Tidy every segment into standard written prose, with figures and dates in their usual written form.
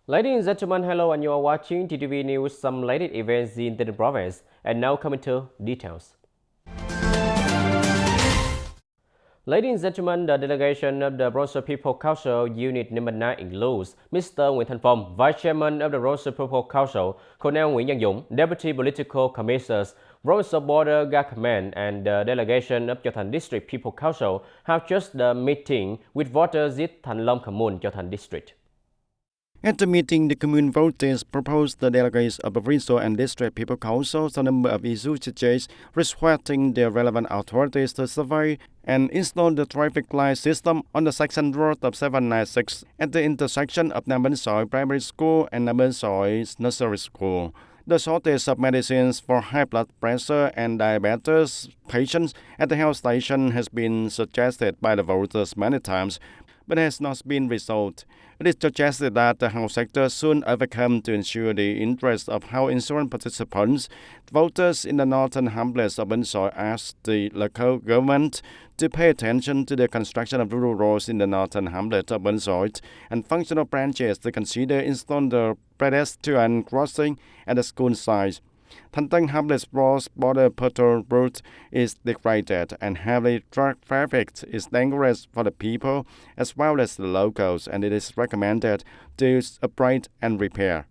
Ladies and gentlemen, hello, and you are watching TTV News, some latest events in the province. And now coming to details. Ladies and gentlemen, the delegation of the Rosa People Council Unit number 9 includes Mr. Nguyễn Thanh Phong, Vice Chairman of the Rosa People Council, Colonel Nguyễn Văn Dũng, Deputy Political Commissioners, Rosa Border Government, and the delegation of Châu Thành District People Council have just the meeting with voters at Thành Long Commune, Châu Thành District. At the meeting, the commune voters proposed the delegates of the provincial and district people councils a number of issues such as requesting the relevant authorities to survey and install the traffic light system on the section road of 796 at the intersection of Nam Bến Sỏi Primary School and Nam Bến Sỏi Nursery School. The shortage of medicines for high blood pressure and diabetes patients at the health station has been suggested by the voters many times, but has not been resolved. It is suggested that the health sector soon overcome to ensure the interests of health insurance participants. Voters in the northern hamlets of Bến Sỏi asked the local government to pay attention to the construction of rural roads in the northern hamlet of Bến Sỏi and functional branches to consider installing the pedestrian crossing at the school site. Thanh Tân Hamlet's border patrol route is degraded and heavy truck traffic is dangerous for the people as well as the locals, and it is recommended to upgrade and repair.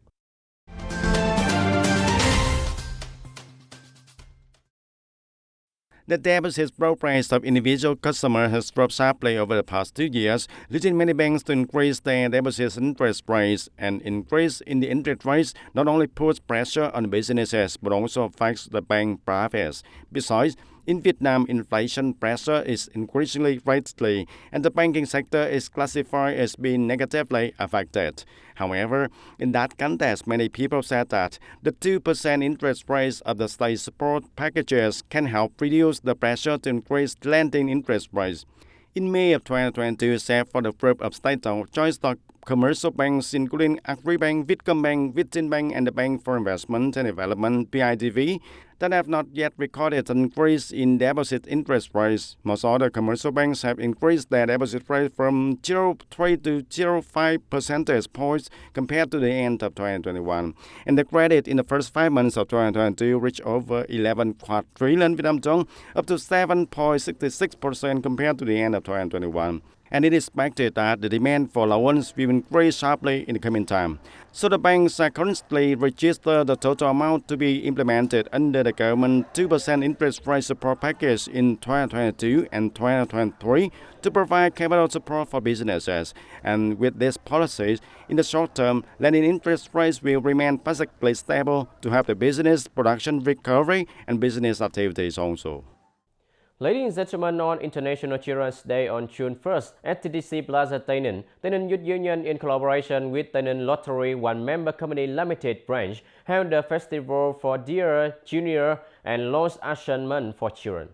The deposit progress of individual customers has dropped sharply over the past 2 years, leading many banks to increase their deposit interest rates. An increase in the interest rates not only puts pressure on businesses but also affects the bank profits. Besides, in Vietnam, inflation pressure is increasingly greatly, and the banking sector is classified as being negatively affected. However, in that context, many people said that the 2% interest rates of the state support packages can help reduce the pressure to increase lending interest rates. In May of 2022, except for the group of state-owned joint stock commercial banks including Agribank, Vietcombank, Vietinbank, and the Bank for Investment and Development (BIDV) that have not yet recorded an increase in deposit interest rates. Most other commercial banks have increased their deposit rate from 0.3 to 0.5 percentage points compared to the end of 2021. And the credit in the first 5 months of 2022 reached over 11 quadrillion Vietnam dong, up to 7.66% compared to the end of 2021. And it is expected that the demand for loans will increase sharply in the coming time. So the banks are currently registered the total amount to be implemented under the government 2% interest rate support package in 2022 and 2023 to provide capital support for businesses. And with these policies, in the short term, lending interest rates will remain basically stable to help the business production recovery and business activities also. Ladies and gentlemen, on International Children's Day on June 1st at TTC Plaza TayNinhTV, TayNinh Youth Union in collaboration with TayNinh Lottery One Member Company Limited Branch held a festival for Dear Junior and launched Action Month for Children.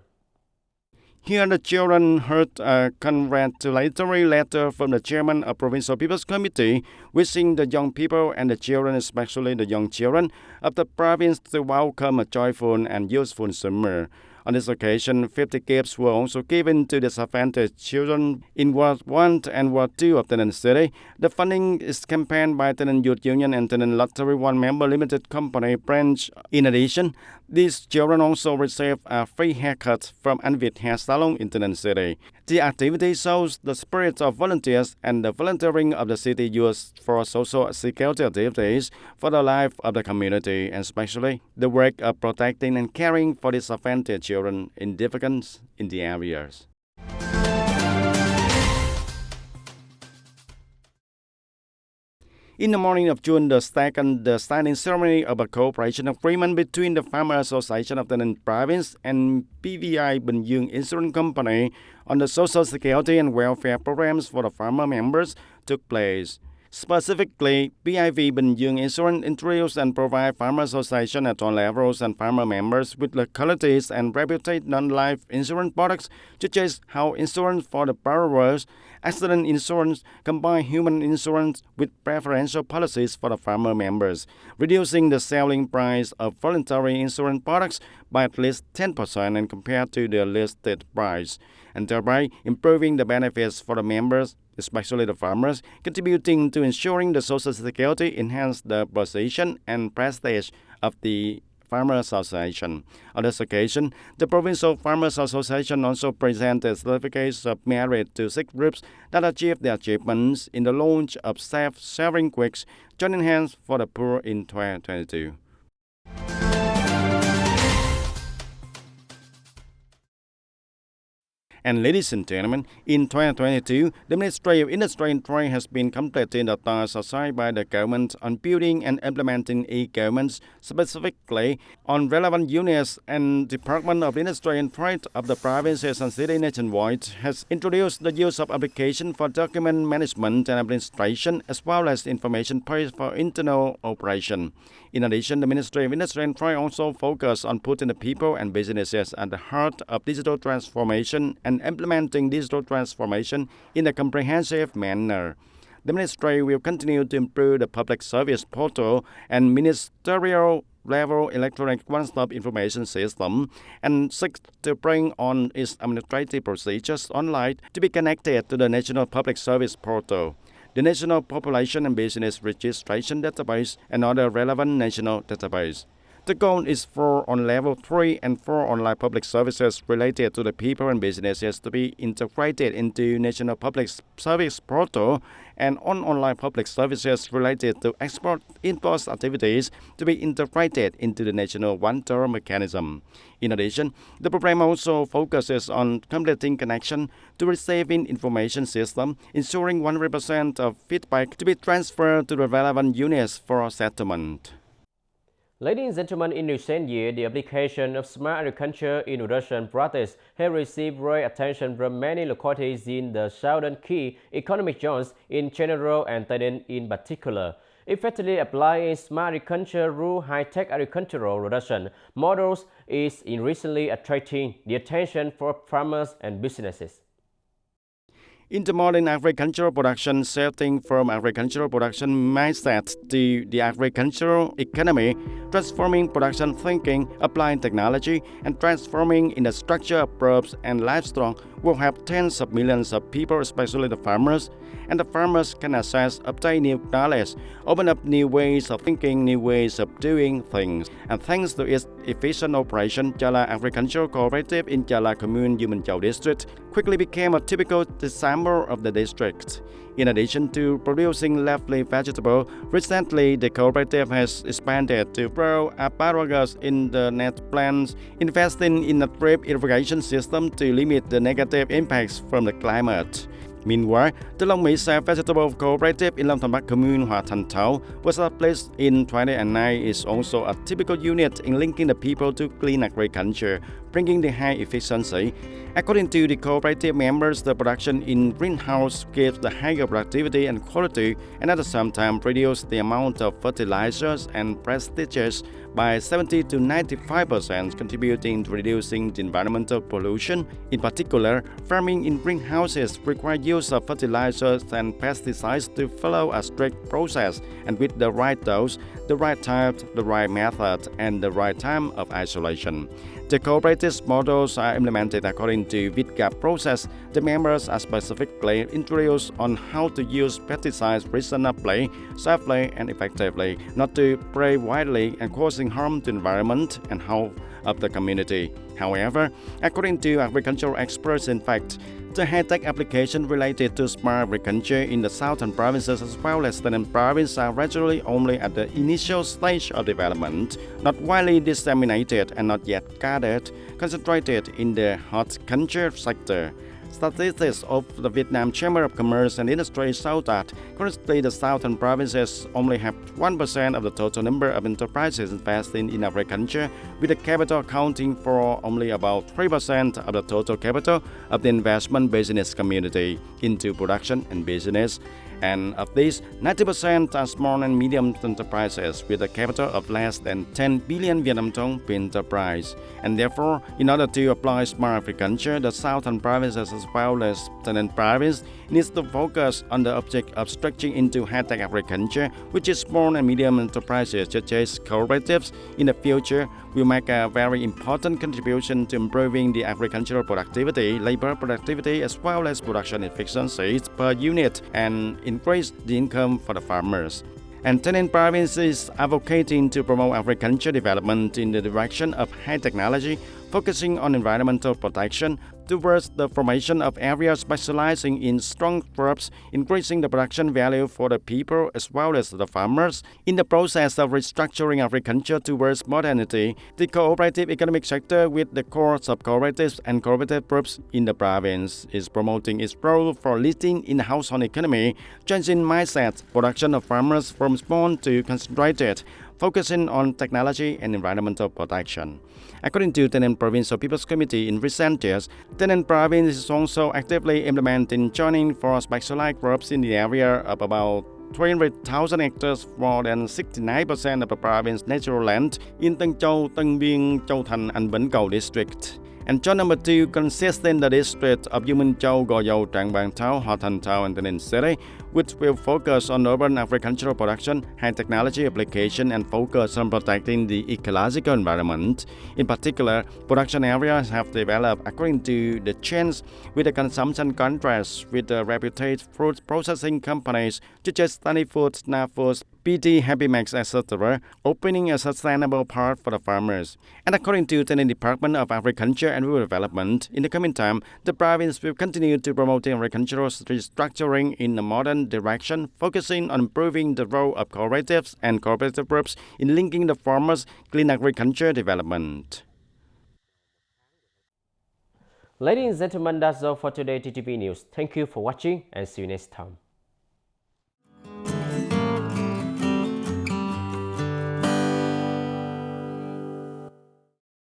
Here the children heard a congratulatory letter from the chairman of Provincial People's Committee, wishing the young people and the children, especially the young children of the province, to welcome a joyful and useful summer. On this occasion, 50 gifts were also given to disadvantaged children in Ward 1 and Ward 2 of TayNinh City. The funding is campaigned by TayNinh Youth Union and TayNinh Lottery One Member Limited Company Branch. In addition, these children also receive a free haircut from Anvit Hair Salon in TayNinh City. The activity shows the spirit of volunteers and the volunteering of the city used for social security activities for the life of the community, and especially the work of protecting and caring for disadvantaged children in difficulties in the areas. In the morning of June the 2nd, the signing ceremony of a cooperation agreement between the Farmer Association of TayNinh Province and PVI Bình Dương Insurance Company on the social security and welfare programs for the farmer members took place. Specifically, PIV Bình Dương Insurance introduced and provide farmer association at all levels and farmer members with localities and reputed non-life insurance products such as health insurance for the borrowers, accident insurance, combined human insurance with preferential policies for the farmer members, reducing the selling price of voluntary insurance products by at least 10% and compared to the listed price, and thereby improving the benefits for the members, especially the farmers, contributing to ensuring the social security enhance the position and prestige of the Farmers Association. On this occasion, the Provincial Farmers Association also presented certificates of merit to 6 groups that achieved their achievements in the launch of self-serving quicks, joining hands for the poor in 2022. And ladies and gentlemen, in 2022, the Ministry of Industry and Trade has been completing the task assigned by the government on building and implementing e-governments, specifically on relevant units and Department of Industry and Trade of the provinces and cities nationwide has introduced the use of application for document management and administration as well as information page for internal operation. In addition, the Ministry of Industry and Trade also focused on putting the people and businesses at the heart of digital transformation and implementing digital transformation in a comprehensive manner. The Ministry will continue to improve the public service portal and ministerial level electronic one-stop information system and seeks to bring on its administrative procedures online to be connected to the National Public Service Portal, the National Population and Business Registration Database, and other relevant national database. The goal is for on level 3 and 4 online public services related to the people and businesses to be integrated into National Public Service Portal and on online public services related to export-import activities to be integrated into the National One-Door mechanism. In addition, the program also focuses on completing connection to receiving information system, ensuring 100% of feedback to be transferred to the relevant units for settlement. Ladies and gentlemen, in recent years, the application of smart agriculture in Russian practice has received great attention from many localities in the southern key economic zones in general and TayNin in particular. Effectively applying smart agriculture through high-tech agricultural production models is increasingly attracting the attention for farmers and businesses. In the modern agricultural production setting, from agricultural production mindset to the agricultural economy, transforming production thinking, applying technology, and transforming in the structure of crops and livestock will help tens of millions of people, especially the farmers. And the farmers can access, obtain new knowledge, open up new ways of thinking, new ways of doing things. And thanks to its efficient operation, Chala Agricultural Cooperative in Chala Commune, Human Chau District quickly became a typical example of the district. In addition to producing lovely vegetables, recently the cooperative has expanded to grow asparagus in the net plants, investing in a drip irrigation system to limit the negative impacts from the climate. Meanwhile, the Long Mỹ Vegetable Cooperative in Long Thành Bắc Commune, Hòa Thành Thảo, was established in 2009, is also a typical unit in linking the people to clean agriculture, bringing the high efficiency. According to the cooperative members, the production in greenhouse gives the higher productivity and quality, and at the same time reduce the amount of fertilizers and pesticides by 70 to 95%, contributing to reducing the environmental pollution. In particular, farming in greenhouses requires use of fertilizers and pesticides to follow a strict process and with the right dose, the right type, the right method, and the right time of isolation. The cooperative models are implemented according to VITGAP process. The members are specifically introduced on how to use pesticides reasonably, safely, and effectively, not to spray widely and causing harm to the environment and health of the community. However, according to agricultural experts, in fact, the high-tech application related to smart agriculture in the southern provinces as well as the province are gradually only at the initial stage of development, not widely disseminated and not yet gathered, concentrated in the horticulture sector. Statistics of the Vietnam Chamber of Commerce and Industry show that currently the southern provinces only have 1% of the total number of enterprises investing in agriculture, with the capital accounting for only about 3% of the total capital of the investment business community into production and business. And of these, 90% are small and medium enterprises with a capital of less than 10 billion Vietnam dong per enterprise. And therefore, in order to apply smart agriculture, the southern provinces as well as TayNin province needs to focus on the object of stretching into high-tech agriculture, which is small and medium enterprises such as cooperatives in the future will make a very important contribution to improving the agricultural productivity, labor productivity, as well as production efficiency per unit and increase the income for the farmers. And TayNin province is advocating to promote agriculture development in the direction of high technology, focusing on environmental protection towards the formation of areas specializing in strong crops, increasing the production value for the people as well as the farmers. In the process of restructuring agriculture towards modernity, the cooperative economic sector with the core of cooperatives and cooperative groups in the province is promoting its role for leading in the household economy, changing mindset, production of farmers from small to concentrated, focusing on technology and environmental protection. According to TayNin Provincial People's Committee in recent years, TayNin Province is also actively implementing joining for specialized groups in the area of about 300,000 hectares, more than 69% of the province's natural land in Tân Châu, Tân Biên, Châu Thành and Bến Cầu district. And joint number 2 consists in the district of U Minh Châu, Gò Dầu, Trảng Bàng Thao, Hòa Thành Thao, and TayNin City, which will focus on urban agricultural production, high technology application, and focus on protecting the ecological environment. In particular, production areas have developed according to the trends with the consumption contracts with the reputed fruit processing companies such as Sunny Foods, Na Foods, PT, Happy Max, etc., opening a sustainable path for the farmers. And according to the Department of Agriculture and Rural Development, in the coming time, the province will continue to promote agricultural restructuring in a modern direction, focusing on improving the role of cooperatives and cooperative groups in linking the farmers' clean agriculture development. Ladies and gentlemen, that's all for today TTV News. Thank you for watching and see you next time.